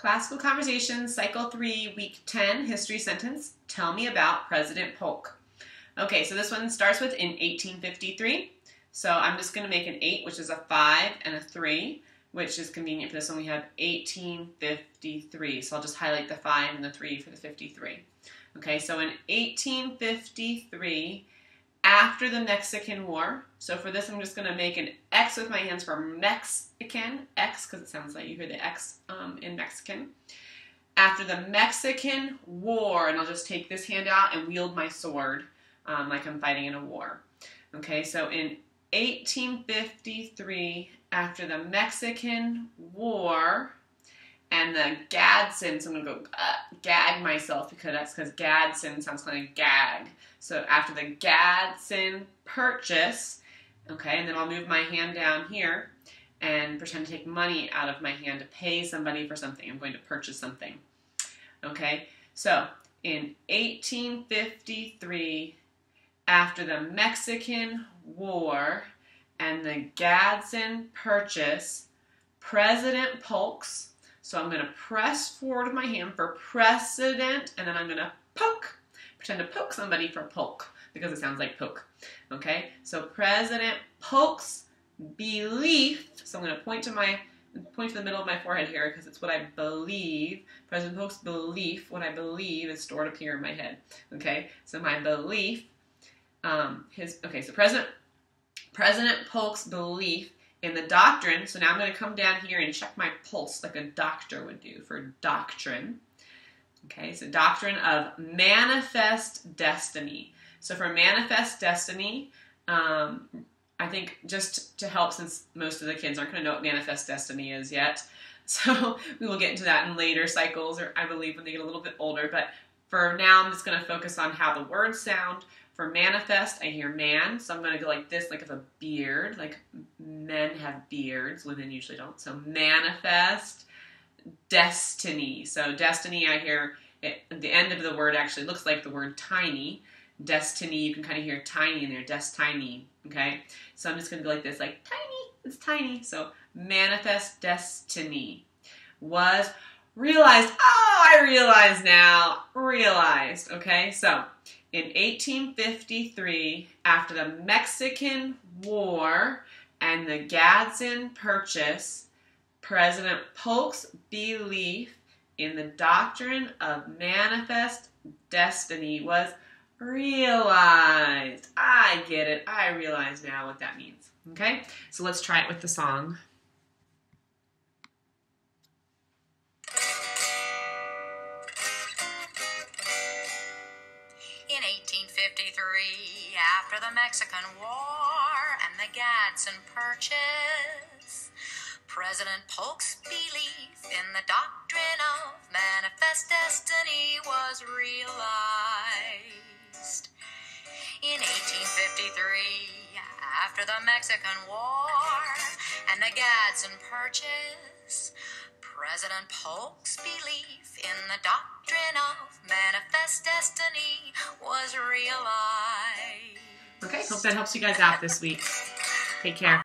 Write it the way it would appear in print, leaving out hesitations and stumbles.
Classical Conversations, Cycle 3, Week 10, History Sentence. Tell me about President Polk. Okay, so this one starts with in 1853. So I'm just going to make an 8, which is a 5, and a 3, which is convenient for this one. We have 1853. So I'll just highlight the 5 and the 3 for the 53. Okay, so in 1853, after the Mexican War, so for this I'm just going to make an X with my hands for Mexican, X, because it sounds like you hear the X in Mexican. After the Mexican War, and I'll just take this hand out and wield my sword like I'm fighting in a war. Okay, so in 1853, after the Mexican War, and the Gadsden, so I'm going to go gag myself because Gadsden sounds kind of gag. So after the Gadsden Purchase, okay, and then I'll move my hand down here and pretend to take money out of my hand to pay somebody for something. I'm going to purchase something. Okay, so in 1853, after the Mexican War and the Gadsden Purchase, President Polk's, so I'm going to press forward with my hand for president, and then I'm going to poke, pretend to poke somebody for polk, because it sounds like poke. Okay, so President Polk's belief, so I'm going to point to the middle of my forehead here, because it's what I believe. President Polk's belief, what I believe is stored up here in my head. Okay, so my belief, so President Polk's belief in the doctrine, so now I'm going to come down here and check my pulse like a doctor would do for doctrine. Okay, so doctrine of manifest destiny. So for manifest destiny, I think just to help, since most of the kids aren't going to know what manifest destiny is yet, so we will get into that in later cycles, or I believe when they get a little bit older, but for now I'm just going to focus on how the words sound. For manifest, I hear man, so I'm going to go like this, like if a beard, like men have beards, women usually don't. So manifest destiny. So destiny, I hear it, at the end of the word actually looks like the word tiny. Destiny, you can kind of hear tiny in there, destiny, okay? So I'm just going to go like this, like tiny, it's tiny. So manifest destiny was realized. Oh, I realize now, realized, okay? So in 1853, after the Mexican War and the Gadsden Purchase, President Polk's belief in the doctrine of manifest destiny was realized. I get it. I realize now what that means. Okay? So let's try it with the song. In 1853, after the Mexican War and the Gadsden Purchase, President Polk's belief in the doctrine of manifest destiny was realized. In 1853, after the Mexican War and the Gadsden Purchase, President Polk's belief in the doctrine of manifest destiny was realized. Okay, hope that helps you guys out this week. Take care.